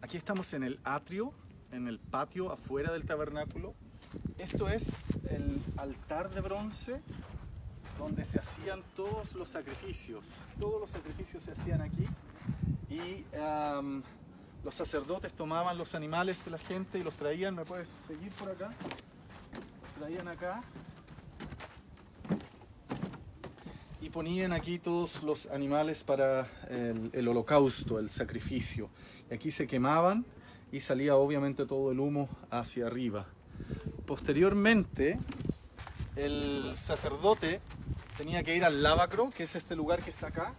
Aquí estamos en el atrio, en el patio afuera del tabernáculo. Esto es el altar de bronce donde se hacían todos los sacrificios. Todos los sacrificios se hacían aquí y los sacerdotes tomaban los animales de la gente y los traían. ¿Me puedes seguir por acá? Los traían acá y ponían aquí todos los animales para el holocausto, el sacrificio. Y aquí se quemaban y salía obviamente todo el humo hacia arriba. Posteriormente, el sacerdote tenía que ir al lavacro, que es este lugar que está acá.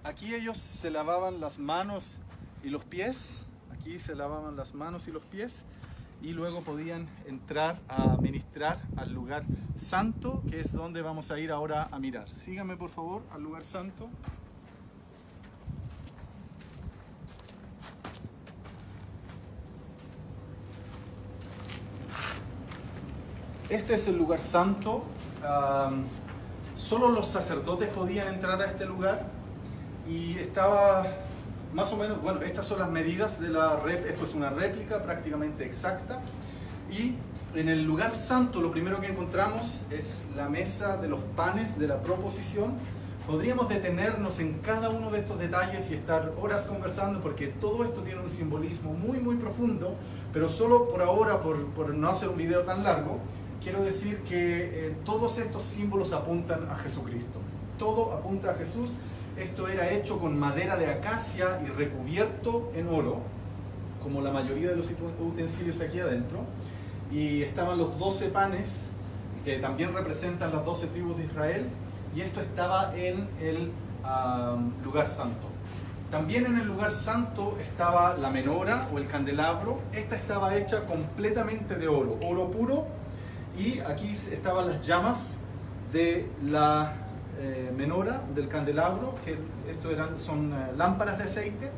Aquí ellos se lavaban las manos y los pies. Aquí se lavaban las manos y los pies. Y luego podían entrar a ministrar al lugar santo, que es donde vamos a ir ahora a mirar. Síganme por favor al lugar santo. Este es el lugar santo. Solo los sacerdotes podían entrar a este lugar y estaba más o menos, bueno, estas son las medidas de la réplica. Esto es una réplica prácticamente exacta. Y en el lugar santo lo primero que encontramos es la mesa de los panes de la proposición. Podríamos detenernos en cada uno de estos detalles y estar horas conversando porque todo esto tiene un simbolismo muy muy profundo, pero solo por ahora, por no hacer un video tan largo, quiero decir que todos estos símbolos apuntan a Jesucristo. Todo apunta a Jesús. Esto era hecho con madera de acacia y recubierto en oro, como la mayoría de los utensilios aquí adentro. Y estaban los 12 panes, que también representan las 12 tribus de Israel. Y esto estaba en el lugar santo. También en el lugar santo estaba la menora o el candelabro. Esta estaba hecha completamente de oro, oro puro. Y aquí estaban las llamas de la menora, del candelabro, que son lámparas de aceite.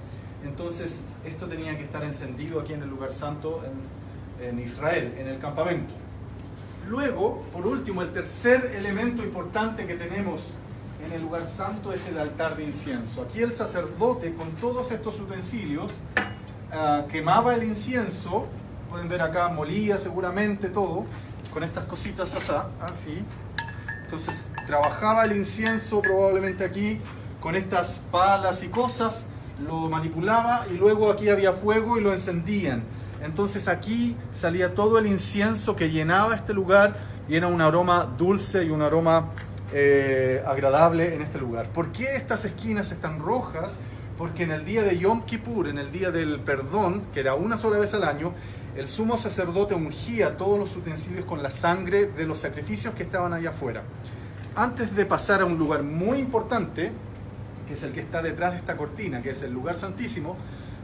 Entonces esto tenía que estar encendido aquí en el lugar santo en Israel, en el campamento. Luego, por último, el tercer elemento importante que tenemos en el lugar santo es el altar de incienso. Aquí el sacerdote, con todos estos utensilios, quemaba el incienso. Pueden ver acá, molía seguramente todo, con estas cositas así. Entonces trabajaba el incienso probablemente aquí con estas palas y cosas, lo manipulaba y luego aquí había fuego y lo encendían. Entonces aquí salía todo el incienso que llenaba este lugar y era un aroma dulce y un aroma agradable en este lugar. ¿Por qué estas esquinas están rojas? Porque en el día de Yom Kippur, en el día del perdón, que era una sola vez al año, el sumo sacerdote ungía todos los utensilios con la sangre de los sacrificios que estaban allá afuera. Antes de pasar a un lugar muy importante, que es el que está detrás de esta cortina, que es el lugar santísimo,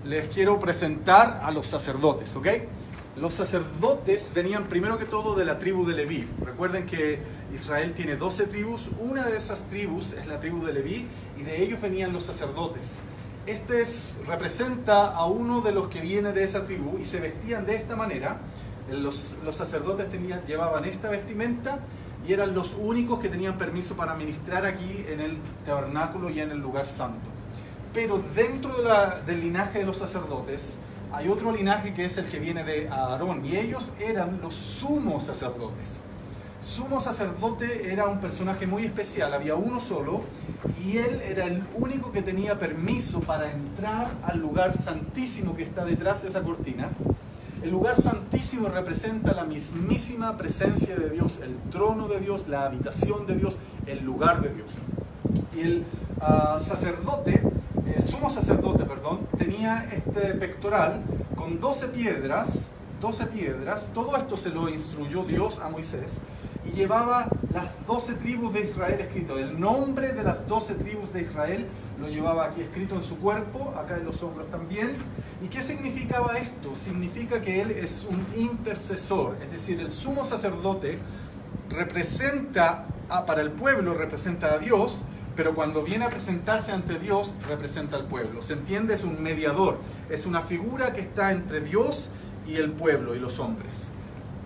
les quiero presentar a los sacerdotes, ¿ok? Los sacerdotes venían primero que todo de la tribu de Leví. Recuerden que Israel tiene 12 tribus, una de esas tribus es la tribu de Leví y de ellos venían los sacerdotes. Representa a uno de los que viene de esa tribu y se vestían de esta manera. Los sacerdotes llevaban esta vestimenta y eran los únicos que tenían permiso para ministrar aquí en el tabernáculo y en el lugar santo. Pero dentro del linaje de los sacerdotes hay otro linaje que es el que viene de Aarón y ellos eran los sumos sacerdotes. Sumo sacerdote era un personaje muy especial, había uno solo y él era el único que tenía permiso para entrar al lugar santísimo que está detrás de esa cortina. El lugar santísimo representa la mismísima presencia de Dios, el trono de Dios, la habitación de Dios, el lugar de Dios. Y el sumo sacerdote, tenía este pectoral con 12 piedras. Todo esto se lo instruyó Dios a Moisés y llevaba las 12 tribus de Israel escrito. El nombre de las 12 tribus de Israel lo llevaba aquí escrito en su cuerpo, acá en los hombros también. ¿Y qué significaba esto? Significa que él es un intercesor, es decir, el sumo sacerdote representa para el pueblo, representa a Dios, pero cuando viene a presentarse ante Dios, representa al pueblo. ¿Se entiende? Es un mediador, es una figura que está entre Dios y el pueblo y los hombres.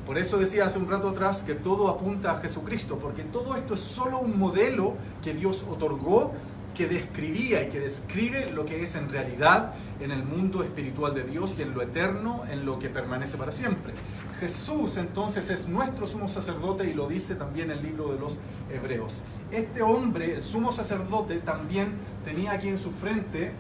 Por eso decía hace un rato atrás que todo apunta a Jesucristo, porque todo esto es solo un modelo que Dios otorgó, que describía y que describe lo que es en realidad en el mundo espiritual de Dios y en lo eterno, en lo que permanece para siempre. Jesús entonces es nuestro sumo sacerdote y lo dice también el libro de los Hebreos. Este hombre, el sumo sacerdote, también tenía aquí en su frente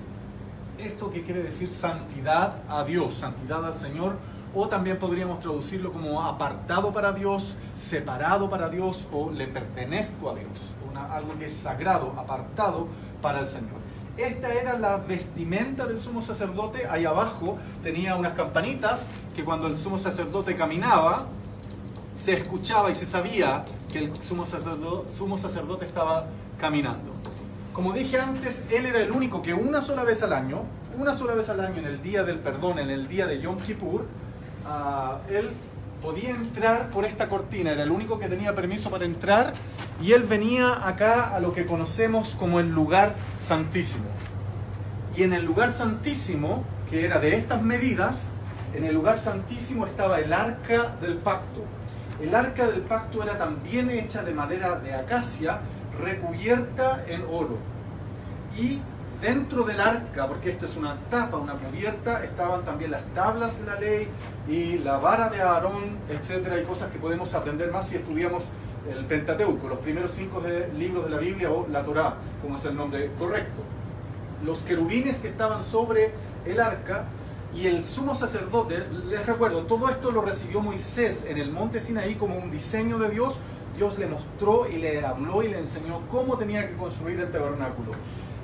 esto que quiere decir santidad a Dios, santidad al Señor, o también podríamos traducirlo como apartado para Dios, separado para Dios, o le pertenezco a Dios, algo que es sagrado, apartado para el Señor. Esta era la vestimenta del sumo sacerdote. Ahí abajo tenía unas campanitas que cuando el sumo sacerdote caminaba, se escuchaba y se sabía que el sumo sacerdote estaba caminando. Como dije antes, él era el único que una sola vez al año, en el día del perdón, en el día de Yom Kippur, él podía entrar por esta cortina, era el único que tenía permiso para entrar, y él venía acá a lo que conocemos como el lugar santísimo. Y en el lugar santísimo, que era de estas medidas, en el lugar santísimo estaba el arca del pacto. El arca del pacto era también hecha de madera de acacia, recubierta en oro. Y dentro del arca, porque esto es una tapa, una cubierta, estaban también las tablas de la ley y la vara de Aarón, etcétera, y cosas que podemos aprender más si estudiamos el Pentateuco, los primeros 5 libros de la Biblia, o la Torá, como es el nombre correcto. Los querubines que estaban sobre el arca y el sumo sacerdote, les recuerdo, todo esto lo recibió Moisés en el monte Sinaí como un diseño de Dios. Dios le mostró y le habló y le enseñó cómo tenía que construir el tabernáculo.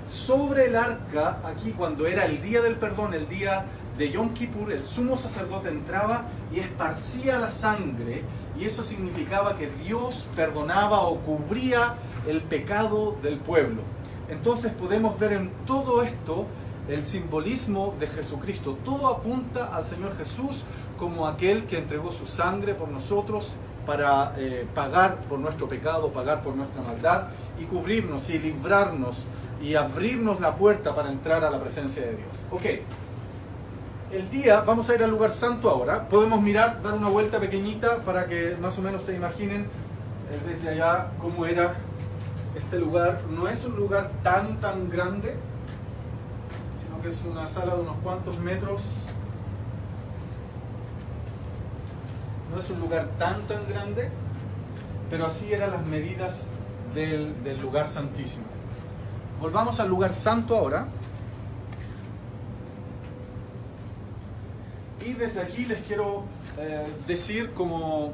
Sobre el arca, aquí cuando era el día del perdón, el día de Yom Kippur, el sumo sacerdote entraba y esparcía la sangre, y eso significaba que Dios perdonaba o cubría el pecado del pueblo. Entonces podemos ver en todo esto el simbolismo de Jesucristo. Todo apunta al Señor Jesús como aquel que entregó su sangre por nosotros para pagar por nuestro pecado, pagar por nuestra maldad y cubrirnos y librarnos y abrirnos la puerta para entrar a la presencia de Dios. Ok, vamos a ir al lugar santo ahora. Podemos mirar, dar una vuelta pequeñita para que más o menos se imaginen desde allá cómo era este lugar. No es un lugar tan grande, sino que es una sala de unos cuantos metros. No es un lugar tan grande, pero así eran las medidas del lugar santísimo. Volvamos al lugar santo ahora. Y desde aquí les quiero decir, como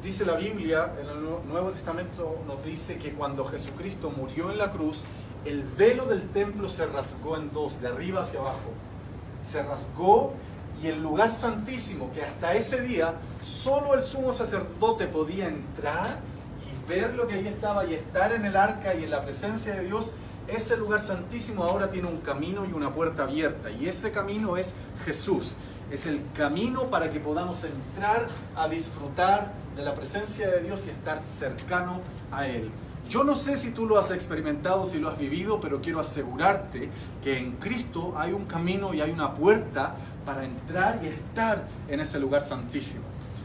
dice la Biblia, en el Nuevo Testamento nos dice que cuando Jesucristo murió en la cruz, el velo del templo se rasgó en dos, de arriba hacia abajo. Se rasgó. Y el lugar santísimo, que hasta ese día solo el sumo sacerdote podía entrar y ver lo que ahí estaba y estar en el arca y en la presencia de Dios, ese lugar santísimo ahora tiene un camino y una puerta abierta. Y ese camino es Jesús. Es el camino para que podamos entrar a disfrutar de la presencia de Dios y estar cercano a Él. Yo no sé si tú lo has experimentado, si lo has vivido, pero quiero asegurarte que en Cristo hay un camino y hay una puerta para entrar y estar en ese lugar santísimo.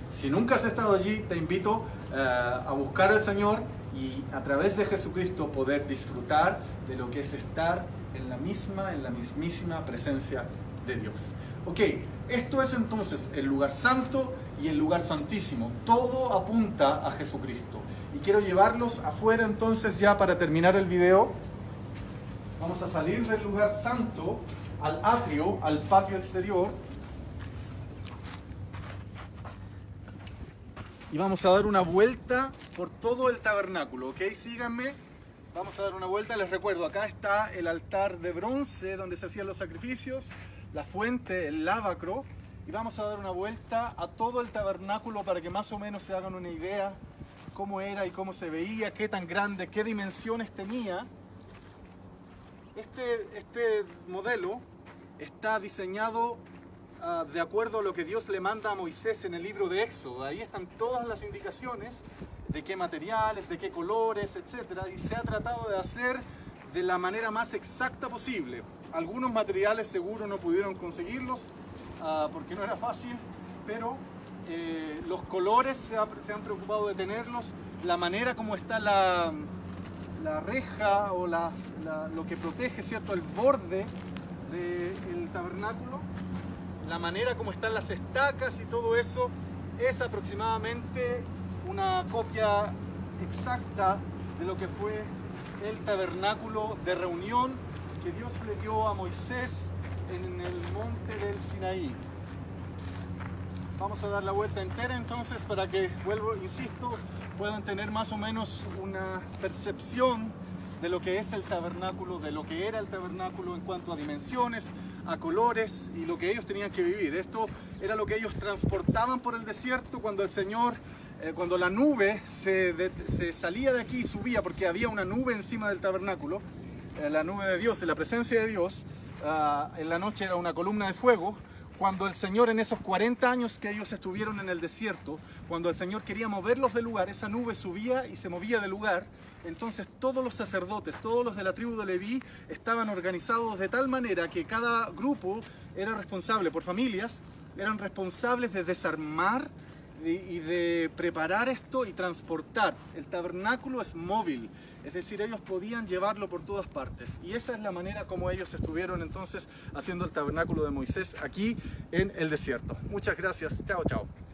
Si nunca has estado allí, te invito a buscar al Señor y a través de Jesucristo poder disfrutar de lo que es estar en la mismísima presencia de Dios. Ok, esto es entonces el lugar santo y el lugar santísimo. Todo apunta a Jesucristo. Y quiero llevarlos afuera entonces ya para terminar el video. Vamos a salir del lugar santo al atrio, al patio exterior. Y vamos a dar una vuelta por todo el tabernáculo, ¿ok? Síganme. Vamos a dar una vuelta. Les recuerdo, acá está el altar de bronce donde se hacían los sacrificios, la fuente, el lavacro. Y vamos a dar una vuelta a todo el tabernáculo para que más o menos se hagan una idea cómo era y cómo se veía, qué tan grande, qué dimensiones tenía. Este modelo está diseñado de acuerdo a lo que Dios le manda a Moisés en el libro de Éxodo. Ahí están todas las indicaciones de qué materiales, de qué colores, etc. Y se ha tratado de hacer de la manera más exacta posible. Algunos materiales seguro no pudieron conseguirlos porque no era fácil, pero los colores se han preocupado de tenerlos, la manera como está la reja o lo que protege, ¿cierto?, el borde del tabernáculo, la manera como están las estacas y todo eso es aproximadamente una copia exacta de lo que fue el tabernáculo de reunión que Dios le dio a Moisés en el monte del Sinaí. Vamos a dar la vuelta entera entonces para que, vuelvo, insisto, puedan tener más o menos una percepción de lo que es el tabernáculo, de lo que era el tabernáculo en cuanto a dimensiones, a colores y lo que ellos tenían que vivir. Esto era lo que ellos transportaban por el desierto cuando el Señor, cuando la nube se salía de aquí y subía, porque había una nube encima del tabernáculo, la nube de Dios, en la presencia de Dios. En la noche era una columna de fuego. Cuando el Señor, en esos 40 años que ellos estuvieron en el desierto, cuando el Señor quería moverlos del lugar, esa nube subía y se movía del lugar. Entonces todos los sacerdotes, todos los de la tribu de Leví estaban organizados de tal manera que cada grupo era responsable, por familias, eran responsables de desarmar y de preparar esto y transportar. El tabernáculo es móvil, es decir, ellos podían llevarlo por todas partes. Y esa es la manera como ellos estuvieron entonces haciendo el tabernáculo de Moisés aquí en el desierto. Muchas gracias. Chao, chao.